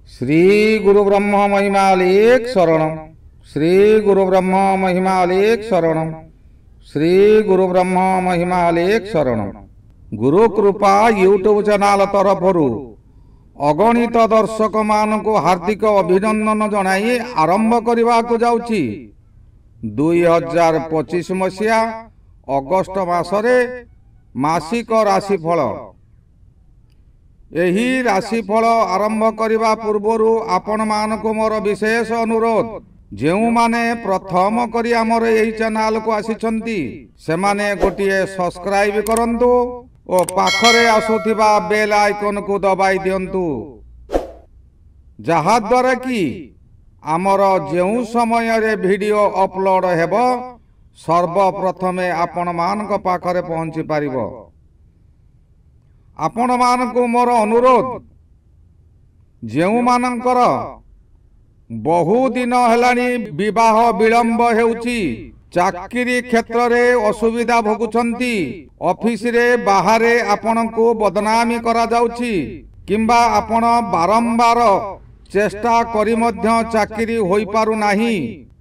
श्री गुरु ब्रह्म महिमालेख शरणम। श्री गुरु ब्रह्म महिमालेख शरणम। श्री गुरु ब्रह्म महिमालेख शरणम। गुरु कृपा यूट्यूब चैनल तरफरु अगणित दर्शक मान को हार्दिक अभिनंदन जनाई आरंभ करने को जाउछि। 2025 मसीहा अगस्ट मासरे मासिक राशिफल। एही राशिफल आरंभ करने पूर्वर आपण मान को मोर विशेष अनुरोध, जो माने प्रथम करी आमर यही चैनल को आसीचंती से माने गोटिए सब्सक्राइब करंतु और पाखरे आसुथिबा बेल आइकन को दबाई दियंतु, जहा द्वारा कि आमर जो समय रे वीडियो अपलोड हेबो सर्वप्रथमे आपण मान को पाखरे पहुंची पारिबो। आपण मान को मोर अनुरोध, जो मानकर बहु दिन हेलानी विवाह विलंब हेउची, चाकरी क्षेत्र रे असुविधा भोगुछंती, ऑफिस रे बाहरे आपण को बदनामी करा जाउची, किंबा आपण बारंबार चेष्टा करी मध्य चाकरी होई पारु नाही,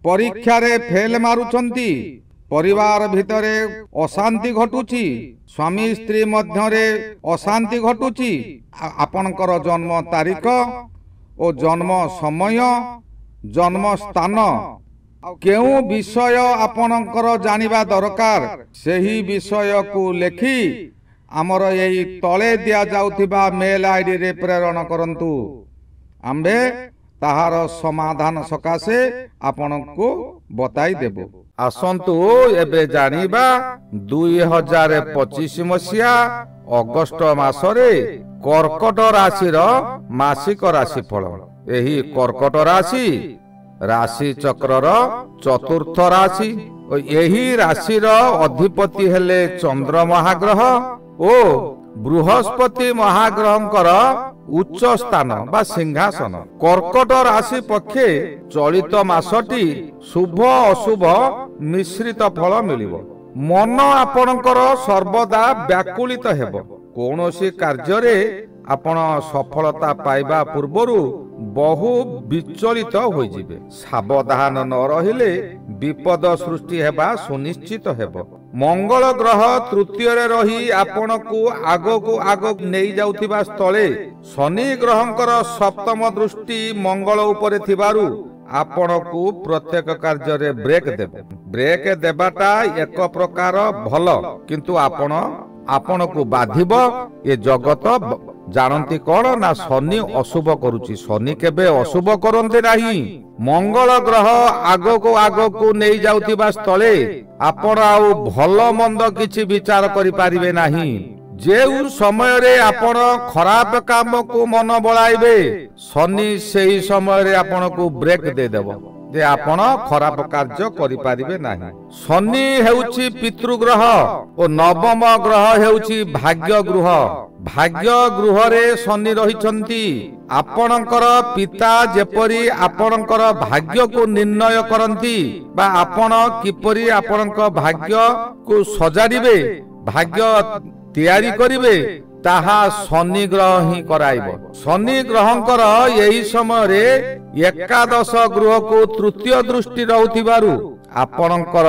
परीक्षा रे फेल मारुछंती, परिवार भितरे अशांति घटुची, स्वामी स्त्री मध्यरे अशांति घटुची, आपणकर जन्म तारीख और जन्म समय जन्म स्थान केउ विषय आपणकर जानिबा दरकार, सेही विषय को लेखि आमर यही तले दिया जाउथिबा मेल आईडी रे प्रेरण करंतु। आम्भे ताहार समाधान सकाशे आपनको बताई देबो। आसंतु एबे जानिबा 2025 मसीहा अगस्ट मासरे कर्कट राशिर मासिक राशिफल। एही कर्कट राशि राशि चक्रर चतुर्थ राशि। एही राशिर अधिपति हेले चंद्र महाग्रह ओ बृहस्पति महाग्रहंकर उच्च स्थान बा सिंहासन। कर्कट राशि पक्षे चलित मासटी शुभ अशुभ मिश्रित फल मिलिबो। मन आपणकर सर्वदा व्याकुलित हेबो। कौनसी कार्य आपण सफलता पाइबा पूर्वरु बहु विचलित हो जिबे। सावधान न रहिले विपद सृष्टि हेबा सुनिश्चित हेबो। मंगल ग्रह तृतीय रे रही आपण को आगो नहीं जाउथिबा स्थले शनि ग्रहंकर सप्तम दृष्टि मंगल उपरे थिबारु आपण को प्रत्येक कार्य रे ब्रेक देबे। ब्रेक देबाटा एक प्रकार भल, किंतु आपण को बाधिब। ये जगत जानती कौन ना शनि अशुभ करुची। शनि केबे अशुभ करते नहीं। मंगल ग्रह आगो को नहीं जाउथिबा स्थले आपण आउ भल मंद किछि विचार करि पारिबे नाही। जे समय रे आपण खराब काम को मन बळाइबे, शनि सेही समय रे आपण को ब्रेक दे देबो, जे आपण खराब कार्य करि पारिबे नाही। शनि हेउची पितृग्रह और नवम ग्रह हेउची भाग्य गृह। भाग्य गृह रे शनि रहिछंती। आपणकर पिता जेपरी आपणकर भाग्य को निर्णय करंती बा आपण किपरि आपणक भाग्य को सजाडिबे, भाग्य तैयारी करिबे, ताहा शनि ग्रह ही कराइब। शनि ग्रहंकर यही समय रे एकादश गृह को तृतीय दृष्टि रहउथिबारु आपणकर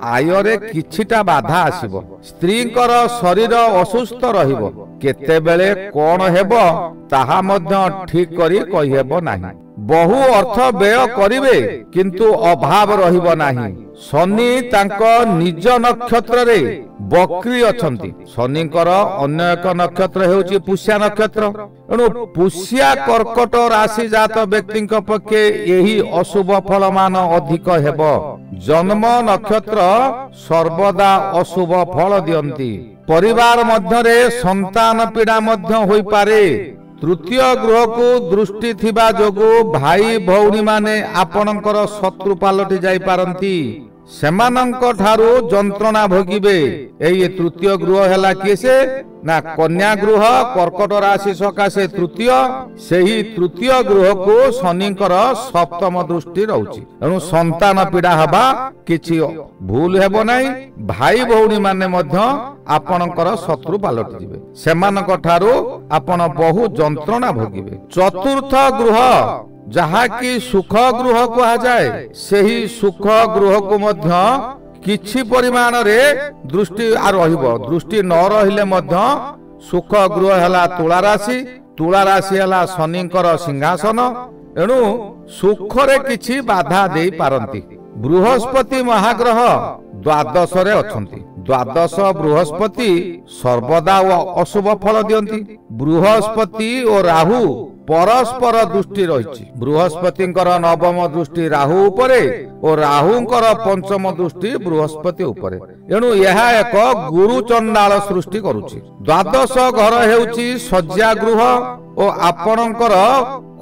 आयरे किछिटा बाधा आसीबो। स्त्रीकर शरीर असुस्थ रहिबो। केतेबेले कोन हेबो ताहा मध्य ठीक करी कहि हेबो नाही। बहु अर्थ व्यय करिवे किंतु अभाव रहिबो नाही। शनि तांको निज नक्षत्र रे बक्री अछंती। शनिकर अन्य एक नक्षत्र हेउची पुष्या नक्षत्र। एणु पुष्या कर्कट राशि जात व्यक्ति पक्षे यही अशुभ फल मान अधिक हेबो। जन्म नक्षत्र सर्वदा अशुभ फल दियंती। परिवार मध्यरे संतान पीड़ा मध्य होई पारे। तृतीय गृह को दृष्टि थिबा जोगु भाई भौणी माने आपणकर शत्रु पालटी जाई पारंती। सेमानंक ठारू जंत्रणा भोगिबे। एई तृतीय गृह हेला किसे ना कन्या गृह। कर्कट राशि सकाशे तृतीय, सेही तृतीय गृह को शनिकर सप्तम दृष्टि रहउची। एणु संतान पीड़ा हबा किछि भूल हेबो नाही। भाई भौणी माने मध्य ଆପଣଙ୍କର ଶତ୍ରୁ ପାଲଟି ଯିବେ। ସେମାନଙ୍କ ଠାରୁ ଆପଣ ବହୁ ଯନ୍ତ୍ରଣା ଭୋଗିବେ। ଚତୁର୍ଥ ଗୃହ ଯାହାକି ସୁଖ ଗୃହ କୁହାଯାଏ, ସେହି ସୁଖ ଗୃହକୁ ମଧ୍ୟ କିଛି ପରିମାଣରେ ଦୃଷ୍ଟି ରହିବ। ଦୃଷ୍ଟି ନ ରହିଲେ ମଧ୍ୟ ସୁଖ ଗୃହ ହେଲା ତୁଳା ରାଶି। ତୁଳା ରାଶି ହେଲା ଶନିଙ୍କର ସିଂହାସନ। ଏଣୁ ସୁଖରେ କିଛି ବାଧା ଦେଇ ପାରନ୍ତି। ବୃହସ୍ପତି ମହାଗ୍ରହ ଦ୍ୱାଦଶରେ ଅଛନ୍ତି। ଦ୍ୱାଦଶ ବୃହସ୍ପତି ସର୍ବଦା ଅଶୁଭ ଫଳ ଦିଅନ୍ତି। ବୃହସ୍ପତି ଓ ରାହୁ ପରସ୍ପର ଦୃଷ୍ଟି ରହିଛି। ବୃହସ୍ପତିଙ୍କର ନବମ ଦୃଷ୍ଟି ରାହୁ ଉପରେ ଓ ରାହୁଙ୍କର ପଞ୍ଚମ ଦୃଷ୍ଟି ବୃହସ୍ପତି ଉପରେ। ଏଣୁ ଏହା ଏକ ଗୁରୁ ଚଣ୍ଡାଳ ସୃଷ୍ଟି କରୁଛି। ଦ୍ୱାଦଶ ଘର ହେଉଛି ଶଯ୍ୟା ଗୃହ ଓ ଆପଣଙ୍କର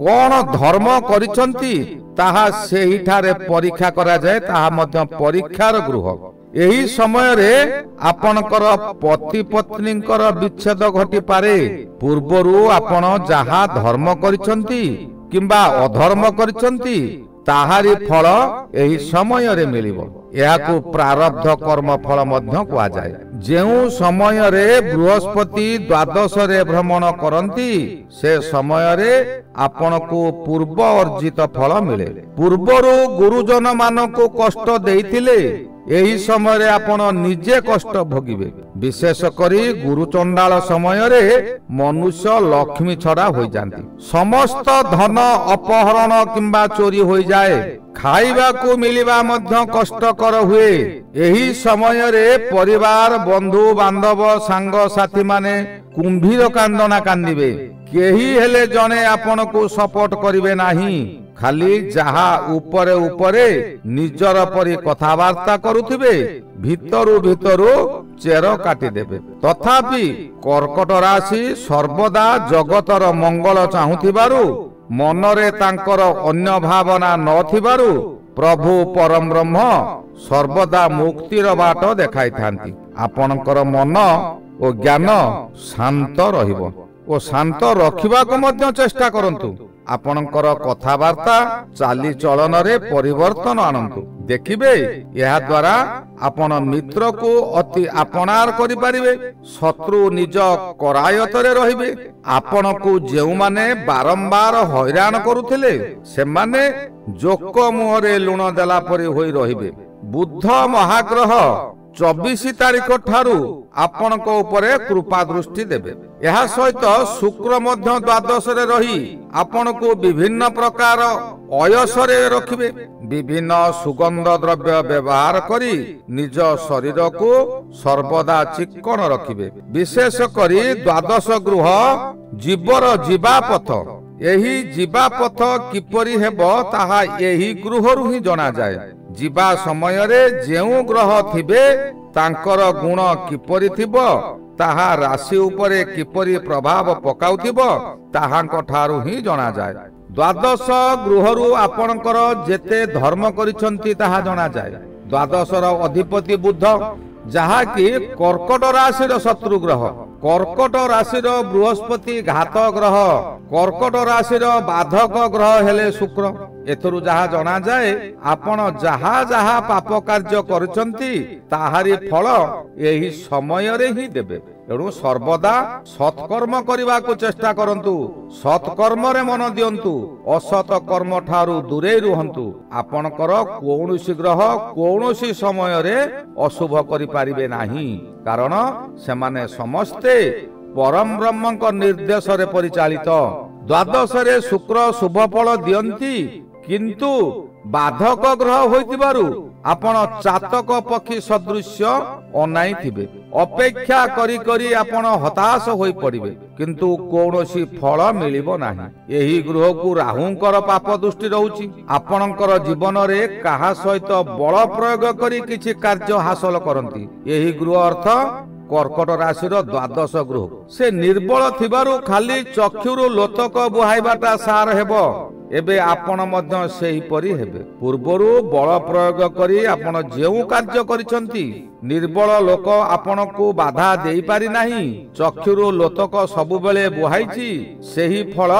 କଣ ଧର୍ମ କରିଛନ୍ତି ତାହା ସେହିଠାରେ ପରୀକ୍ଷା କରାଯାଏ। ତାହା ମଧ୍ୟ ପରୀକ୍ଷାର ଗୃହ। ଏହି ସମୟରେ ଆପଣଙ୍କର ପତି ପତ୍ନୀଙ୍କର ବିଚ୍ଛେଦ ଘଟିପାରେ। ପୂର୍ବରୁ ଆପଣ ଯାହା ଧର୍ମ କରିଛନ୍ତି କିମ୍ବା ଅଧର୍ମ କରିଛନ୍ତି ତାହାରି ଫଳ ଏହି ସମୟରେ ମିଳିବ। ଏହାକୁ ପ୍ରାରବ୍ଧ କର୍ମ ଫଳ ମଧ୍ୟ କୁହାଯାଏ। ଯେଉଁ ସମୟରେ ବୃହସ୍ପତି ଦ୍ୱାଦଶରେ ଭ୍ରମଣ କରନ୍ତି ସେ ସମୟରେ ଆପଣଙ୍କୁ ପୂର୍ବ ଅର୍ଜିତ ଫଳ ମିଳେ। ପୂର୍ବରୁ ଗୁରୁଜନ ମାନଙ୍କୁ କଷ୍ଟ ଦେଇଥିଲେ ଏହି ସମୟରେ ଆପଣ ନିଜେ କଷ୍ଟ ଭୋଗିବେ। ବିଶେଷ କରି ଗୁରୁଚଣ୍ଡାଳ ସମୟରେ ମନୁଷ୍ୟ ଲକ୍ଷ୍ମୀ ଛଡା ହୋଇଯାନ୍ତି। ସମସ୍ତ ଧନ ଅପହରଣ କିମ୍ବା ଚୋରି ହୋଇଯାଏ। ଖାଇବାକୁ ମିଳିବା ମଧ୍ୟ କଷ୍ଟକର ହୁଏ। ଏହି ସମୟରେ ପରିବାର, ବନ୍ଧୁ ବାନ୍ଧବ, ସାଙ୍ଗସାଥୀ ମାନେ କୁମ୍ଭୀର କାନ୍ଦଣା କାନ୍ଦିବେ। କେହି ହେଲେ ଜଣେ ଆପଣଙ୍କୁ ସପୋର୍ଟ କରିବେ ନାହିଁ। ଖାଲି ଯାହା ଉପରେ ଉପରେ ନିଜର ପରି କଥାବାର୍ତ୍ତା କରୁଥିବେ, ଭିତରୁ ଭିତରୁ ଚେର କାଟିଦେବେ। ତଥାପି କର୍କଟ ରାଶି ସର୍ବଦା ଜଗତର ମଙ୍ଗଳ ଚାହୁଁଥିବାରୁ, ମନରେ ତାଙ୍କର ଅନ୍ୟ ଭାବନା ନଥିବାରୁ ପ୍ରଭୁ ପରମ ବ୍ରହ୍ମ ସର୍ବଦା ମୁକ୍ତିର ବାଟ ଦେଖାଇଥାନ୍ତି। ଆପଣଙ୍କର ମନ ଓ ଜ୍ଞାନ ଶାନ୍ତ ରହିବ ଓ ଶାନ୍ତ ରଖିବାକୁ ମଧ୍ୟ ଚେଷ୍ଟା କରନ୍ତୁ। ଆପଣଙ୍କର କଥାବାର୍ତ୍ତା ଚାଲିଚଳନରେ ପରିବର୍ତ୍ତନ ଆଣନ୍ତୁ। ଦେଖିବେ ଏହା ଦ୍ୱାରା ଆପଣ ମିତ୍ରକୁ ଅତି ଆପଣାର କରିପାରିବେ। ଶତ୍ରୁ ନିଜ କରାୟତରେ ରହିବେ। ଆପଣଙ୍କୁ ଯେଉଁମାନେ ବାରମ୍ବାର ହଇରାଣ କରୁଥିଲେ ସେମାନେ ଜୋକ ମୁହଁରେ ଲୁଣ ଦେଲା ପରି ହୋଇ ରହିବେ। ବୁଧ ମହାଗ୍ରହ 24 ତାରିଖ ଠାରୁ ଆପଣଙ୍କ ଉପରେ କୃପା ଦୃଷ୍ଟି ଦେବେ। ଏହା ସହିତ ଶୁକ୍ର ମଧ୍ୟ ଦ୍ୱାଦଶରେ ରହି ଆପଣଙ୍କୁ ବିଭିନ୍ନ ପ୍ରକାର ଅୟସରେ ରଖିବେ। ବିଭିନ୍ନ ସୁଗନ୍ଧ ଦ୍ରବ୍ୟ ବ୍ୟବହାର କରି ନିଜ ଶରୀରକୁ ସର୍ବଦା ଚିକ୍କଣ ରଖିବେ। ବିଶେଷ କରି ଦ୍ୱାଦଶ ଗୃହ ଜୀବର ଯିବା ପଥ। ଏହି ଯିବା ପଥ କିପରି ହେବ ତାହା ଏହି ଗୃହରୁ ହିଁ ଜଣାଯାଏ। ଯିବା ସମୟରେ ଯେଉଁ ଗ୍ରହ ଥିବେ ତାଙ୍କର ଗୁଣ କିପରି ଥିବ, ତାହା ରାଶି ଉପରେ କିପରି ପ୍ରଭାବ ପକାଉଥିବ ତାହାଙ୍କ ଠାରୁ ହିଁ ଜଣାଯାଏ। ଦ୍ୱାଦଶ ଗୃହରୁ ଆପଣଙ୍କର ଯେତେ ଧର୍ମ କରିଛନ୍ତି ତାହା ଜଣାଯାଏ। ଦ୍ୱାଦଶର ଅଧିପତି ବୁଧ, ଯାହାକି କର୍କଟ ରାଶିର ଶତ୍ରୁ ଗ୍ରହ। କର୍କଟ ରାଶିର ବୃହସ୍ପତି ଘାତ ଗ୍ରହ। କର୍କଟ ରାଶିର ବାଧକ ଗ୍ରହ ହେଲେ ଶୁକ୍ର। ଏଥିରୁ ଯାହା ଜଣାଯାଏ ଆପଣ ଯାହା ଯାହା ପାପ କାର୍ଯ୍ୟ କରିଛନ୍ତି ତାହାରି ଫଳ ଏହି ସମୟରେ ହିଁ ଦେବେ। ଏଣୁ ସର୍ବଦା ସତ୍କର୍ମ କରିବାକୁ ଚେଷ୍ଟା କରନ୍ତୁ। ସତ୍କର୍ମରେ ମନ ଦିଅନ୍ତୁ। ଅସତ କର୍ମ ଠାରୁ ଦୂରେଇ ରୁହନ୍ତୁ। ଆପଣଙ୍କର କୌଣସି ଗ୍ରହ କୌଣସି ସମୟରେ ଅଶୁଭ କରିପାରିବେ ନାହିଁ, କାରଣ ସେମାନେ ସମସ୍ତେ ପରମ ବ୍ରହ୍ମଙ୍କ ନିର୍ଦ୍ଦେଶରେ ପରିଚାଳିତ। ଦ୍ୱାଦଶରେ ଶୁକ୍ର ଶୁଭ ଫଳ ଦିଅନ୍ତି, କିନ୍ତୁ ବାଧକ ଗ୍ରହ ହୋଇଥିବାରୁ ଆପଣ ଚାତକ ପକ୍ଷୀ ସଦୃଶ୍ୟ ଅନାଇଥିବେ। ଅପେକ୍ଷା କରି କରି ଆପଣ ହତାଶ ହୋଇପଡ଼ିବେ, କିନ୍ତୁ କୌଣସି ଫଳ ମିଳିବ ନାହିଁ। ଏହି ଗୃହକୁ ରାହୁଙ୍କର ପାପ ଦୃଷ୍ଟି ରହୁଛି। ଆପଣଙ୍କର ଜୀବନରେ କାହା ସହିତ ବଳ ପ୍ରୟୋଗ କରି କିଛି କାର୍ଯ୍ୟ ହାସଲ କରନ୍ତି। ଏହି ଗୃହ ଅର୍ଥ କର୍କଟ ରାଶିର ଦ୍ୱାଦଶ ଗୃହ। ସେ ନିର୍ବଳ ଥିବାରୁ ଖାଲି ଚକ୍ଷୁରୁ ଲୋତକ ବୁହାଇବାଟା ସାର ହେବ। ଏବେ ଆପଣ ମଧ୍ୟ ସେହିପରି ହେବେ। ପୂର୍ବରୁ ବଳ ପ୍ରୟୋଗ କରି ଆପଣ ଯେଉଁ କାର୍ଯ୍ୟ କରିଛନ୍ତି, ନିର୍ବଳ ଲୋକ ଆପଣଙ୍କୁ ବାଧା ଦେଇପାରି ନାହିଁ। ଚକ୍ଷୁରୁ ଲୋତକ ସବୁବେଳେ ବୁହାଇଛି, ସେହି ଫଳ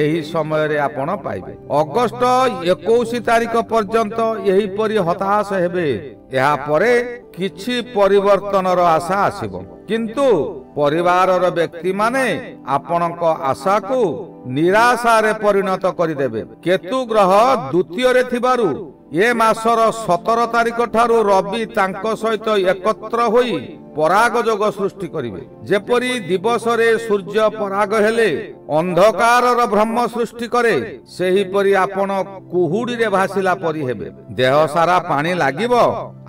ଏହି ସମୟରେ ଆପଣ ପାଇବେ। ଅଗଷ୍ଟ 21 ତାରିଖ ପର୍ଯ୍ୟନ୍ତ ଏହିପରି ହତାଶ ହେବେ। ଏହା ପରେ କିଛି ପରିବର୍ତ୍ତନର ଆଶା ଆସିବ, କିନ୍ତୁ ପରିବାରର ବ୍ୟକ୍ତିମାନେ ଆପଣଙ୍କ ଆଶାକୁ ନିରାଶାରେ ପରିଣତ କରିଦେବେ। କେତୁ ଗ୍ରହ ଦ୍ୱିତୀୟରେ ଥିବାରୁ ଏ ମାସର 17 ତାରିଖ ଠାରୁ ରବି ତାଙ୍କ ସହିତ ଏକତ୍ର ହୋଇ ପରାଗ ଯୋଗ ସୃଷ୍ଟି କରିବେ। ଯେପରି ଦିବସରେ ସୂର୍ଯ୍ୟ ପରାଗ ହେଲେ ଅନ୍ଧକାରର ଭ୍ରମ ସୃଷ୍ଟି କରେ, ସେହିପରି ଆପଣ କୁହୁଡିରେ ଭାସିଲା ପରି ହେବେ। ଦେହ ସାରା ପାଣି ଲାଗିବ,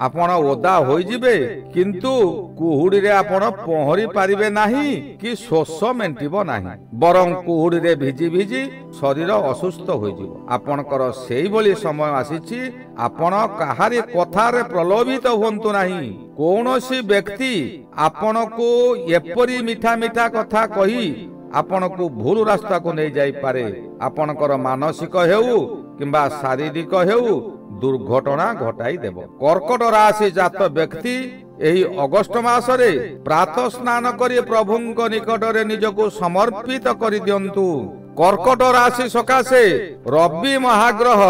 ଆପଣ ଓଦା ହୋଇଯିବେ, କିନ୍ତୁ କୁହୁଡିରେ ଆପଣ ପହଁରି ପାରିବେ ନାହିଁ କି ଶୋଷ ମେଣ୍ଟିବ ନାହିଁ। ବରଂ କୁହୁଡିରେ ଭିଜି ଭିଜି ଶରୀର ଅସୁସ୍ଥ ହୋଇଯିବ। ଆପଣଙ୍କର ସେଇଭଳି ସମୟ ଆସିଛି। ଆପଣ କାହାରି କଥାରେ ପ୍ରଲୋଭିତ ହୁଅନ୍ତୁ ନାହିଁ। କୌଣସି ବ୍ୟକ୍ତି ଆପଣଙ୍କୁ ଏପରି ମିଠା ମିଠା କଥା କହି ଆପଣଙ୍କୁ ଭୁଲ ରାସ୍ତାକୁ ନେଇ ଯାଇପାରେ। ଆପଣଙ୍କର ମାନସିକ ହେଉ କିମ୍ବା ଶାରୀରିକ ହେଉ ଦୁର୍ଘଟଣା ଘଟାଇ ଦେବ। କର୍କଟ ରାଶି ଜାତ ବ୍ୟକ୍ତି ଏହି ଅଗଷ୍ଟ ମାସରେ ପ୍ରାତଃ ସ୍ନାନ କରି ପ୍ରଭୁଙ୍କ ନିକଟରେ ନିଜକୁ ସମର୍ପିତ କରିଦିଅନ୍ତୁ। କର୍କଟ ରାଶି ସକାଶେ ରବି ମହାଗ୍ରହ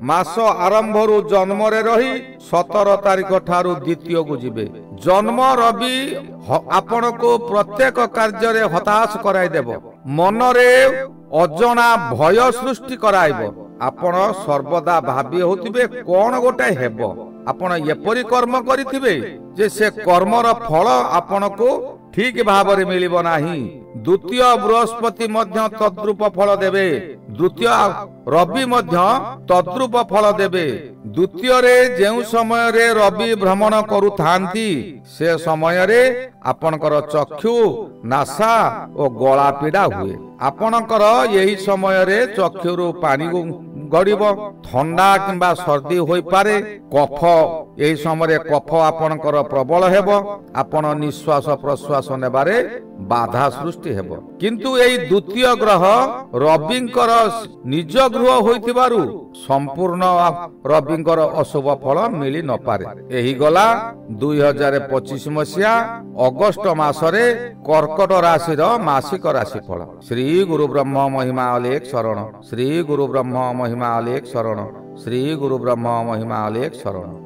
ମାସ ଆରମ୍ଭରୁ ଜନ୍ମରେ ରହି 17 ତାରିଖ ଠାରୁ ଦ୍ୱିତୀୟକୁ ଯିବେ। ଜନ୍ମ ରବି ଆପଣଙ୍କୁ ପ୍ରତ୍ୟେକ କାର୍ଯ୍ୟରେ ହତାଶ କରାଇଦେବ, ମନରେ ଅଜଣା ଭୟ ସୃଷ୍ଟି କରାଇବ। ଆପଣ ସର୍ବଦା ଭାବି ହେଉଥିବେ କଣ ଗୋଟେ ହେବ। ଆପଣ ଏପରି କର୍ମ କରିଥିବେ ଯେ ସେ କର୍ମର ଫଳ ଆପଣଙ୍କୁ ଠିକ ଭାବରେ ମିଳିବ ନାହିଁ। ଦ୍ୱିତୀୟ ବୃହସ୍ପତି ମଧ୍ୟ ତଦ୍ରୂପ ଫଳ ଦେବେ, ଦ୍ୱିତୀୟ ରବି ମଧ୍ୟ ତଦ୍ରୂପ ଫଳ ଦେବେ। ଦ୍ୱିତୀୟରେ ଯେଉଁ ସମୟରେ ରବି ଭ୍ରମଣ କରୁଥାନ୍ତି, ସେ ସମୟରେ ଆପଣଙ୍କର ଚକ୍ଷୁ, ନାସା ଓ ଗଳା ପୀଡା ହୁଏ। ଆପଣଙ୍କର ଏହି ସମୟରେ ଚକ୍ଷୁରୁ ପାଣି ଗଡ଼ିବ, ଥଣ୍ଡା କିମ୍ବା ସର୍ଦ୍ଦି ହୋଇପାରେ। କଫ, ଏହି ସମୟରେ କଫ ଆପଣଙ୍କର ପ୍ରବଳ ହେବ। ଆପଣ ନିଶ୍ୱାସ ପ୍ରଶ୍ୱାସ ନେବାରେ ବାଧା ସୃଷ୍ଟି ହେବ। କିନ୍ତୁ ଏହି ଦ୍ୱିତୀୟ ଗ୍ରହ ରବିଙ୍କର ନିଜ ଗୃହ ହୋଇଥିବାରୁ ସମ୍ପୂର୍ଣ୍ଣ ରବିଙ୍କର ଅଶୁଭ ଫଳ ମିଳି ନପାରେ। ଏହି ଗଲା 2025 ମସିହା ଅଗଷ୍ଟ ମାସରେ କର୍କଟ ରାଶିର ମାସିକ ରାଶିଫଳ। ଶ୍ରୀ ଗୁରୁ ବ୍ରହ୍ମ ମହିମା ଅଲେଖ ଶରଣ। ଶ୍ରୀ ଗୁରୁ ବ୍ରହ୍ମ ମହିମା ଅଲେଖ ଶରଣ। ଶ୍ରୀ ଗୁରୁ ବ୍ରହ୍ମ ମହିମା ଅଲେଖ ଶରଣ।